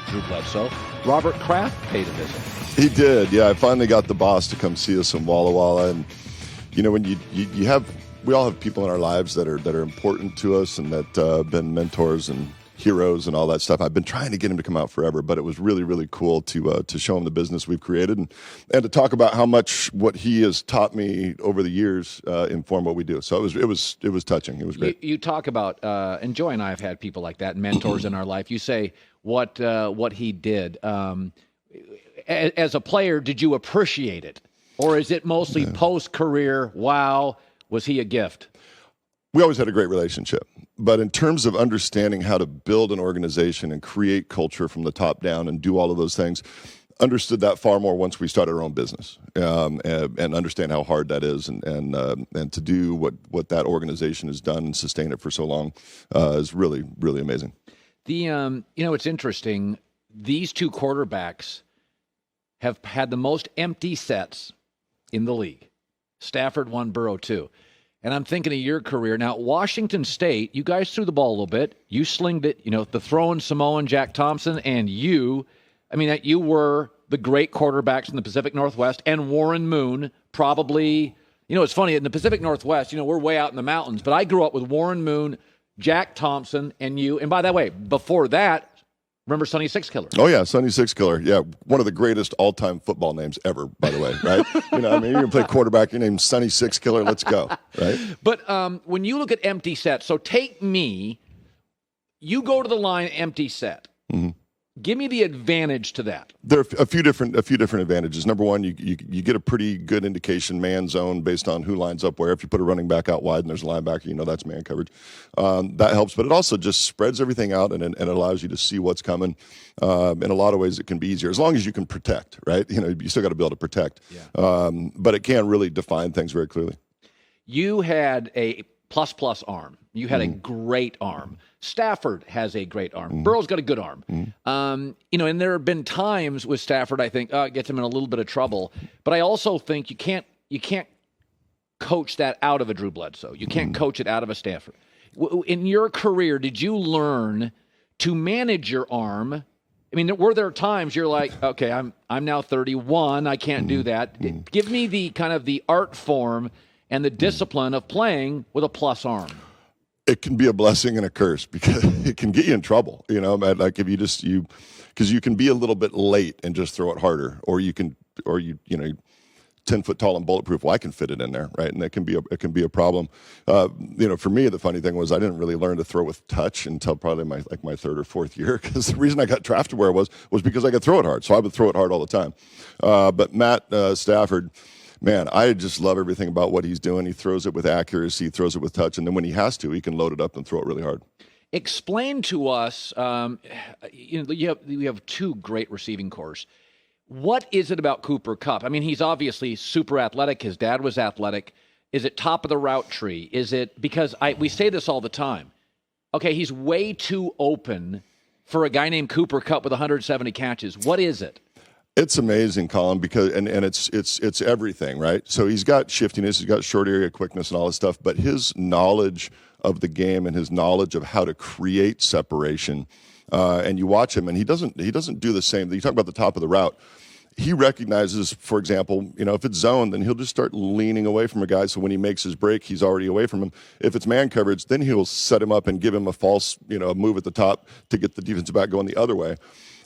Drew Bledsoe. Robert Kraft paid a visit. He did, yeah. I finally got the boss to come see us in Walla Walla. And, you know, when we all have people in our lives that are important to us and that have been mentors and heroes and all that stuff. I've been trying to get him to come out forever, but it was really, really cool to show him the business we've created and to talk about how much what he has taught me over the years inform what we do. So it was touching. It was great. You talk about, and Joy and I have had people like that, mentors in our life. You say what he did. As a player, did you appreciate it? Or is it mostly post-career, wow, was he a gift? We always had a great relationship. But in terms of understanding how to build an organization and create culture from the top down and do all of those things, understood that far more once we started our own business and understand how hard that is. And to do what that organization has done and sustain it for so long is really, really amazing. It's interesting. These two quarterbacks have had the most empty sets in the league. Stafford won, Burrow too. And I'm thinking of your career. Now, Washington State, you guys threw the ball a little bit. You slinged it, the throwing Samoan Jack Thompson, and you were the great quarterbacks in the Pacific Northwest, and Warren Moon probably, it's funny, in the Pacific Northwest, we're way out in the mountains, but I grew up with Warren Moon, Jack Thompson, and you. And by the way, before that, remember Sonny Six Killer? Oh, yeah, Sonny Six Killer. Yeah, one of the greatest all-time football names ever, by the way, right? You're going to play quarterback, your name's Sonny Six Killer, let's go, right? But when you look at empty sets, so take me, you go to the line empty set. Mm-hmm. Give me the advantage to that. There are a few different advantages. Number one, you get a pretty good indication man zone based on who lines up where. If you put a running back out wide and there's a linebacker, that's man coverage. That helps, but it also just spreads everything out and it allows you to see what's coming. In a lot of ways, it can be easier as long as you can protect, right? You still got to be able to protect. Yeah. But it can really define things very clearly. You had a plus arm. You had a great arm. Stafford has a great arm. Burrow's got a good arm. And there have been times with Stafford, I think, it gets him in a little bit of trouble. But I also think you can't coach that out of a Drew Bledsoe. You can't coach it out of a Stafford. In your career, did you learn to manage your arm? I mean, were there times you're like, okay, I'm now 31, I can't do that. Give me the kind of the art form and the discipline of playing with a plus arm. It can be a blessing and a curse because it can get you in trouble, like if because you can be a little bit late and just throw it harder, or you 10 foot tall and bulletproof. Well, I can fit it in there, right? And it can be a problem. For me, the funny thing was I didn't really learn to throw with touch until probably my third or fourth year, because the reason I got drafted where I was because I could throw it hard. So I would throw it hard all the time. But Matt Stafford, man, I just love everything about what he's doing. He throws it with accuracy, he throws it with touch, and then when he has to, he can load it up and throw it really hard. Explain to us, you have two great receiving cores. What is it about Cooper Kupp? I mean, he's obviously super athletic. His dad was athletic. Is it top of the route tree? Is it because we say this all the time? Okay, he's way too open for a guy named Cooper Kupp with 170 catches. What is it? It's amazing, Colin, because and it's everything, right? So he's got shiftiness, he's got short area quickness and all this stuff, but his knowledge of the game and his knowledge of how to create separation, and you watch him, and he doesn't do the same. You talk about the top of the route. He recognizes, for example, if it's zone, then he'll just start leaning away from a guy. So when he makes his break, he's already away from him. If it's man coverage, then he'll set him up and give him a false, move at the top to get the defensive back going the other way.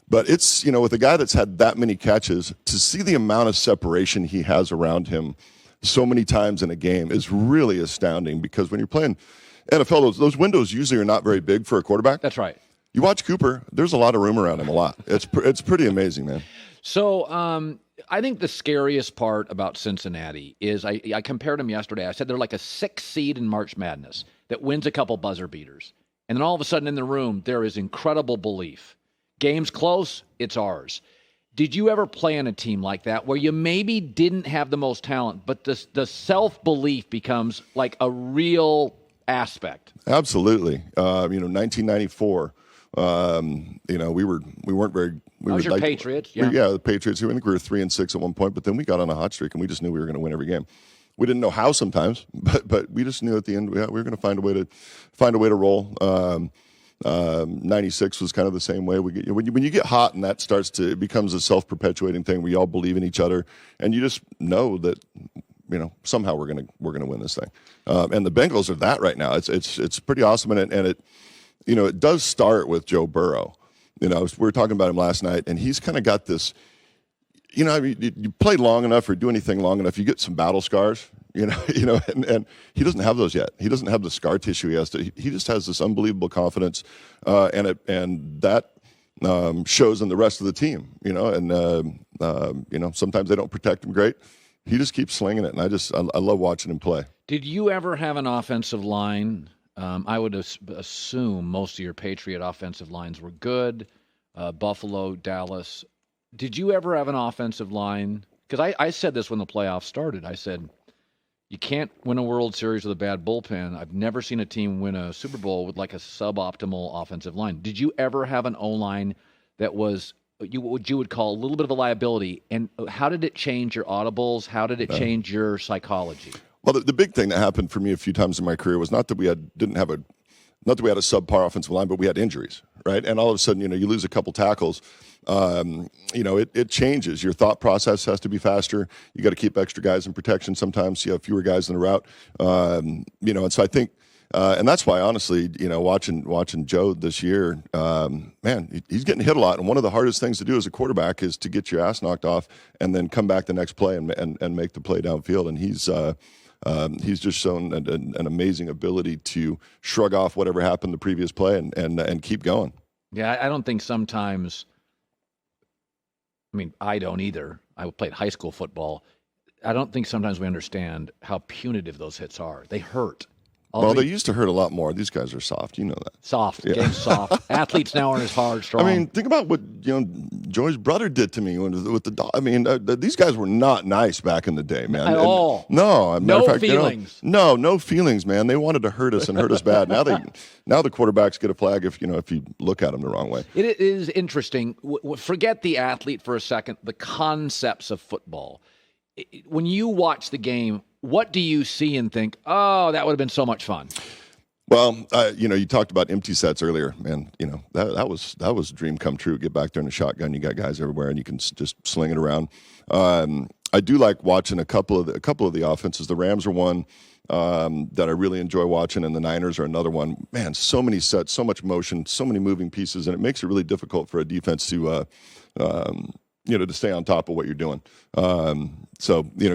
But it's, with a guy that's had that many catches, to see the amount of separation he has around him so many times in a game is really astounding, because when you're playing NFL, those windows usually are not very big for a quarterback. That's right. You watch Cooper, there's a lot of room around him, a lot. It's pretty amazing, man. So I think the scariest part about Cincinnati is I compared them yesterday. I said they're like a 6 seed in March Madness that wins a couple buzzer beaters. And then all of a sudden in the room, there is incredible belief. Game's close, it's ours. Did you ever play on a team like that where you maybe didn't have the most talent, but the self-belief becomes like a real aspect? Absolutely. 1994, we weren't very. That was your Patriots, yeah. The Patriots. I think we were 3-6 at one point, but then we got on a hot streak, and we just knew we were going to win every game. We didn't know how sometimes, but we just knew at the end we were going to find a way to roll. '96 was kind of the same way. When you get hot and it becomes a self-perpetuating thing. We all believe in each other, and you just know that somehow we're gonna win this thing. And the Bengals are that right now. It's pretty awesome, and it does start with Joe Burrow. We were talking about him last night, and he's kind of got this. You play long enough or do anything long enough, you get some battle scars. And he doesn't have those yet. He doesn't have the scar tissue he has to. He just has this unbelievable confidence, and that shows in the rest of the team. Sometimes they don't protect him great. He just keeps slinging it, and I love watching him play. Did you ever have an offensive line? I would assume most of your Patriot offensive lines were good. Buffalo, Dallas. Did you ever have an offensive line? Because I said this when the playoffs started. I said, you can't win a World Series with a bad bullpen. I've never seen a team win a Super Bowl with like a suboptimal offensive line. Did you ever have an O-line that was what you would call a little bit of a liability? And how did it change your audibles? How did it change your psychology? Well, the big thing that happened for me a few times in my career was not that we had a subpar offensive line, but we had injuries, right? And all of a sudden, you lose a couple tackles. It changes. Your thought process has to be faster. You got to keep extra guys in protection. Sometimes you have fewer guys in the route. And so I think, and that's why, honestly, watching Joe this year, he's getting hit a lot. And one of the hardest things to do as a quarterback is to get your ass knocked off and then come back the next play and make the play downfield. And he's just shown an amazing ability to shrug off whatever happened the previous play and keep going. Yeah, I don't think sometimes. I mean, I don't either. I played high school football. I don't think sometimes we understand how punitive those hits are. They hurt. They used to hurt a lot more. These guys are soft. You know that. Soft. Yeah. Game's soft. Athletes now aren't as hard, strong. I mean, think about what Joey's brother did to me with the dog. I mean, these guys were not nice back in the day, man. At all. No. No feelings. No feelings, man. They wanted to hurt us and hurt us bad. Now the quarterbacks get a flag if you look at them the wrong way. It is interesting. Forget the athlete for a second. The concepts of football. When you watch the game, what do you see and think, oh, that would have been so much fun? Well, you talked about empty sets earlier, man. That was a dream come true. Get back there in a shotgun. You got guys everywhere, and you can just sling it around. I do like watching a couple of the offenses. The Rams are one that I really enjoy watching, and the Niners are another one. Man, so many sets, so much motion, so many moving pieces, and it makes it really difficult for a defense to stay on top of what you're doing.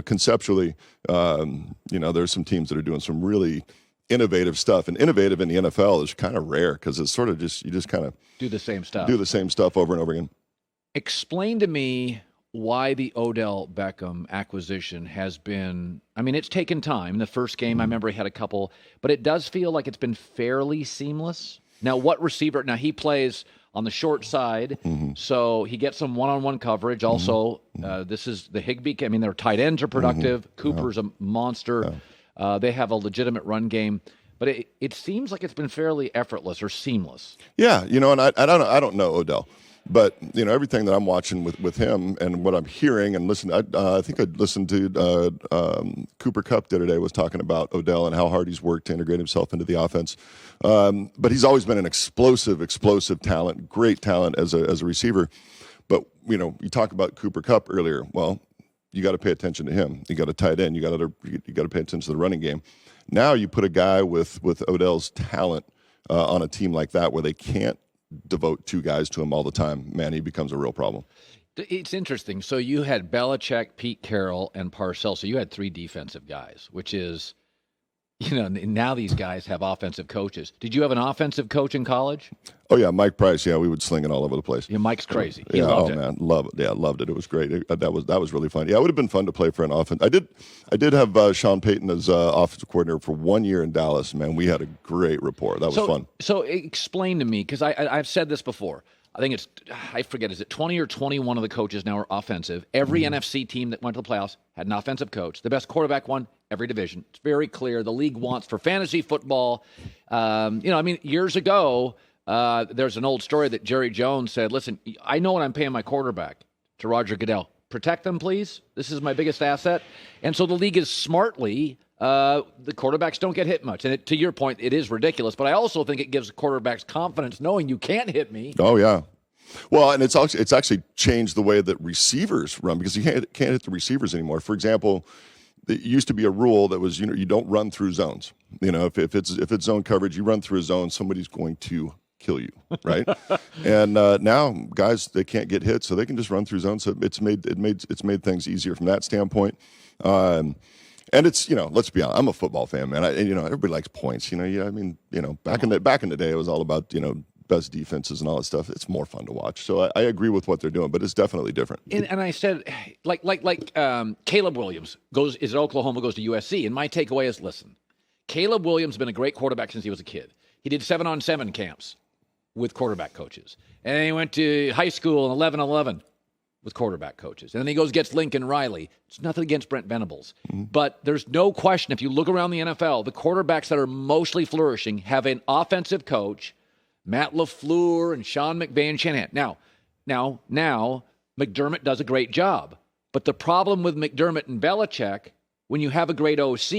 Conceptually, there's some teams that are doing some really innovative stuff. And innovative in the NFL is kind of rare because it's sort of you just kind of do the same stuff over and over again. Explain to me why the Odell Beckham acquisition has been, it's taken time. The first game, I remember he had a couple, but it does feel like it's been fairly seamless. Now, what receiver? Now, he plays on the short side, so he gets some one-on-one coverage. Also, this is the Higbee. Their tight ends are productive. Cooper's a monster. They have a legitimate run game. But it seems like it's been fairly effortless or seamless. Yeah, and I don't know Odell. But, everything that I'm watching with him and what I'm hearing and listening, I think I listened to Cooper Kupp the other day was talking about Odell and how hard he's worked to integrate himself into the offense. But he's always been an explosive talent, great talent as a receiver. But, you talk about Cooper Kupp earlier. Well, you got to pay attention to him. You got a tight end. You got to pay attention to the running game. Now you put a guy with Odell's talent on a team like that where they can't devote two guys to him all the time, man, he becomes a real problem. It's interesting. So you had Belichick, Pete Carroll, and Parcells. So you had three defensive guys, which is, now these guys have offensive coaches. Did you have an offensive coach in college? Oh, yeah, Mike Price. Yeah, we would sling it all over the place. Yeah, Mike's crazy. He loved it. Man, love it. Yeah, loved it. It was great. That was really fun. Yeah, it would have been fun to play for an offense. I did have Sean Payton as offensive coordinator for 1 year in Dallas. Man, we had a great rapport. That was fun. So explain to me, because I've said this before. I think I forget, is it 20 or 21 of the coaches now are offensive? Every NFC team that went to the playoffs had an offensive coach. The best quarterback won every division. It's very clear. The league wants for fantasy football. Years ago, there's an old story that Jerry Jones said, listen, I know what I'm paying my quarterback, to Roger Goodell. protect them, please. This is my biggest asset. And so the league is smartly, the quarterbacks don't get hit much. And to your point, it is ridiculous. But I also think it gives quarterbacks confidence knowing you can't hit me. Oh, yeah. Well, and it's actually changed the way that receivers run because you can't hit the receivers anymore. For example, it used to be a rule that was, you don't run through zones. If it's zone coverage, you run through a zone, somebody's going to kill you, right? And now guys, they can't get hit, so they can just run through zones. So it's made things easier from that standpoint. And it's, let's be honest, I'm a football fan, man. Everybody likes points. Back in the day, it was all about best defenses and all that stuff. It's more fun to watch. So I agree with what they're doing, but it's definitely different. And I said, Caleb Williams is at Oklahoma, goes to USC. And my takeaway is, listen, Caleb Williams has been a great quarterback since he was a kid. He did 7-on-7 camps with quarterback coaches. And then he went to high school in 11-11 with quarterback coaches. And then he gets Lincoln Riley. It's nothing against Brent Venables. Mm-hmm. But there's no question, if you look around the NFL, the quarterbacks that are mostly flourishing have an offensive coach, Matt LaFleur and Sean McVay and Shanahan. Now, McDermott does a great job. But the problem with McDermott and Belichick, when you have a great OC,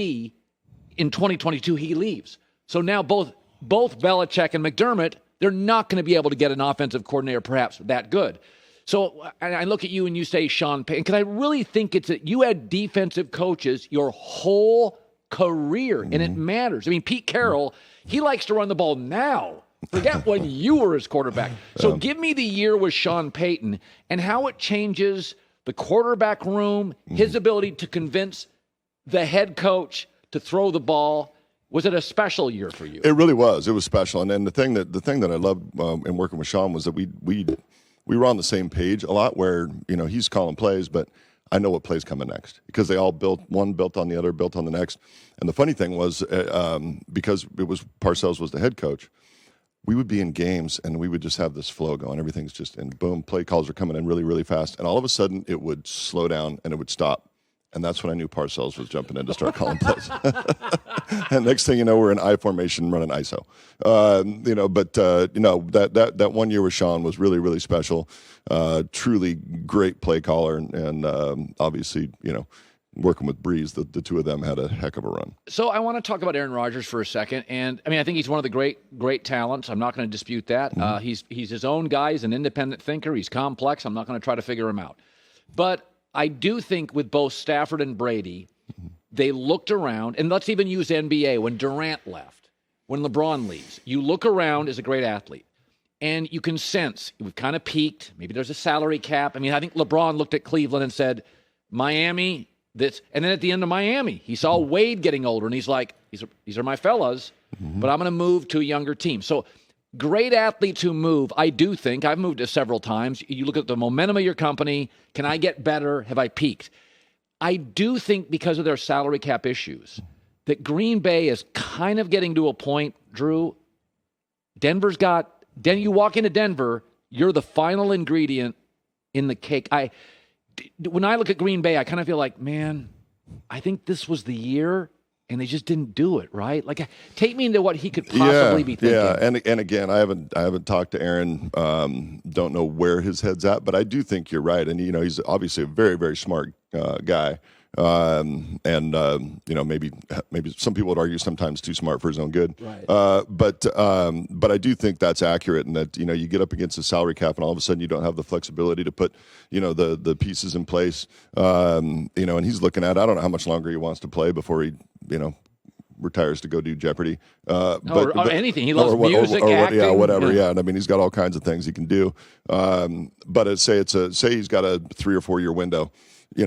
in 2022 he leaves. So now both Belichick and McDermott, they're not going to be able to get an offensive coordinator perhaps that good. So I look at you and you say Sean Payton, because I really think it's that you had defensive coaches your whole career, and it matters. I mean, Pete Carroll, he likes to run the ball now. Forget when you were his quarterback. So give me the year with Sean Payton and how it changes the quarterback room, his ability to convince the head coach to throw the ball. Was it a special year for you? It really was. It was special. And then the thing that I loved in working with Sean was that we were on the same page a lot where, he's calling plays, but I know what play's coming next because they all built on the other, built on the next. And the funny thing was, because it was Parcells was the head coach, we would be in games and we would just have this flow going. Everything's just, and boom, play calls are coming in really, really fast. And all of a sudden it would slow down and it would stop. And that's when I knew Parcells was jumping in to start calling plays. And next thing you know, we're in I formation running ISO. That 1 year with Sean was really, really special. Truly great play caller. And obviously, working with Breeze, the two of them had a heck of a run. So I want to talk about Aaron Rodgers for a second. And I think he's one of the great talents. I'm not going to dispute that. Mm-hmm. He's his own guy. He's an independent thinker. He's complex. I'm not going to try to figure him out. But I do think with both Stafford and Brady, they looked around, and let's even use NBA. When Durant left, when LeBron leaves, you look around as a great athlete, and you can sense we've kind of peaked. Maybe there's a salary cap. I think LeBron looked at Cleveland and said, Miami, this. And then at the end of Miami, he saw Wade getting older, and he's like, these are my fellas, but I'm going to move to a younger team. So great athletes who move, I do think, I've moved several times. You look at the momentum of your company. Can I get better? Have I peaked? I do think because of their salary cap issues that Green Bay is kind of getting to a point, Drew, you walk into Denver, you're the final ingredient in the cake. When I look at Green Bay, I kind of feel like, man, I think this was the year. And they just didn't do it, right? Like, take me into what he could possibly be thinking. Yeah, and again, I haven't talked to Aaron. Don't know where his head's at, but I do think you're right. And he's obviously a very, very smart guy. Maybe some people would argue sometimes too smart for his own good. Right. But I do think that's accurate, and that you get up against the salary cap, and all of a sudden you don't have the flexibility to put the pieces in place. And he's looking at, I don't know how much longer he wants to play before he retires to go do Jeopardy. Or anything. He loves music, acting. Yeah, whatever. Yeah. And he's got all kinds of things he can do. But say he's got a 3 or 4 year window. He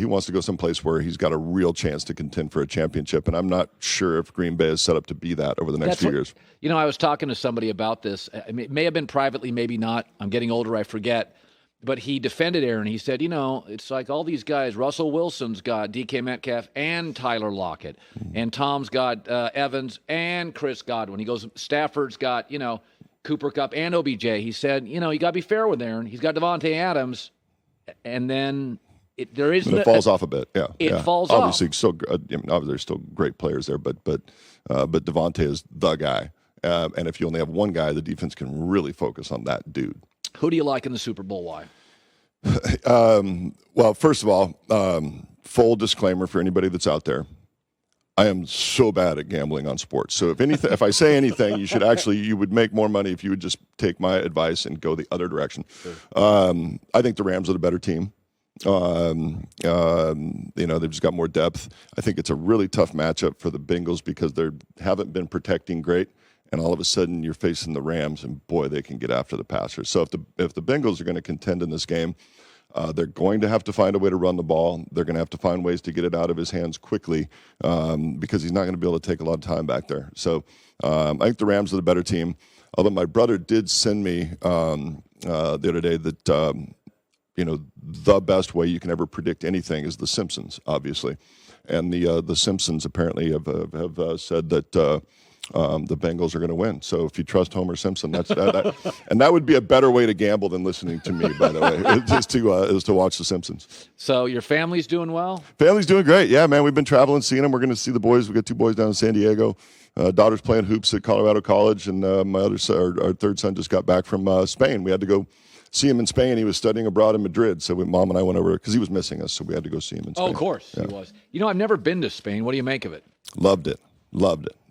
wants to go someplace where he's got a real chance to contend for a championship, and I'm not sure if Green Bay is set up to be that over the next few years. I was talking to somebody about this. It may have been privately, maybe not. I'm getting older, I forget. But he defended Aaron. He said, it's like all these guys. Russell Wilson's got DK Metcalf and Tyler Lockett, and Tom's got Evans and Chris Godwin. He goes, Stafford's got Cooper Kupp and OBJ. He said, you got to be fair with Aaron. He's got Devontae Adams, and then. It falls off a bit. Yeah, it falls obviously, off. Obviously, there's still great players there, but Devontae is the guy. And if you only have one guy, the defense can really focus on that dude. Who do you like in the Super Bowl? Why? Well, first of all, full disclaimer for anybody that's out there. I am so bad at gambling on sports. So if I say anything, you would make more money if you would just take my advice and go the other direction. Sure. I think the Rams are the better team. They've just got more depth. I think it's a really tough matchup for the Bengals because they haven't been protecting great. And all of a sudden you're facing the Rams and boy, they can get after the passer. So if the Bengals are going to contend in this game, they're going to have to find a way to run the ball. They're going to have to find ways to get it out of his hands quickly because he's not going to be able to take a lot of time back there. So I think the Rams are the better team. Although my brother did send me the other day that, the best way you can ever predict anything is The Simpsons, obviously. And the Simpsons apparently have said that the Bengals are going to win. So if you trust Homer Simpson, and that would be a better way to gamble than listening to me, by the way, is to watch The Simpsons. So your family's doing well? Family's doing great. Yeah, man, we've been traveling, seeing them. We're going to see the boys. We got 2 boys down in San Diego. Daughter's playing hoops at Colorado College, and my other son, our third son, just got back from Spain. We had to go see him in Spain. He was studying abroad in Madrid, so Mom and I went over because he was missing us, so we had to go see him in Spain. Oh, of course, yeah. He was. I've never been to Spain. What do you make of it? Loved it.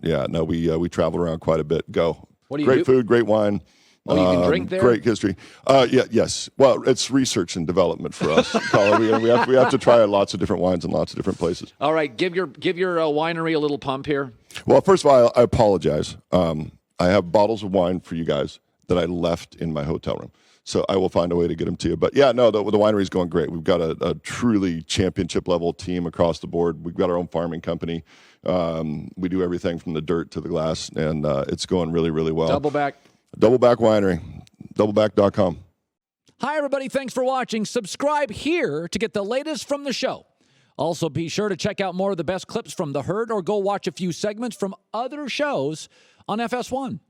Yeah, no, we traveled around quite a bit. What do you great do? Food, great wine. Oh, you can drink there? Great history. Yes. Well, it's research and development for us, Colin. We have to try lots of different wines in lots of different places. All right, give your winery a little pump here. Well, first of all, I apologize. I have bottles of wine for you guys that I left in my hotel room. So I will find a way to get them to you. But yeah, no, the winery's going great. We've got a truly championship level team across the board. We've got our own farming company. We do everything from the dirt to the glass, and it's going really, really well. Doubleback Winery, doubleback.com. Hi, everybody. Thanks for watching. Subscribe here to get the latest from the show. Also, be sure to check out more of the best clips from The Herd or go watch a few segments from other shows on FS1.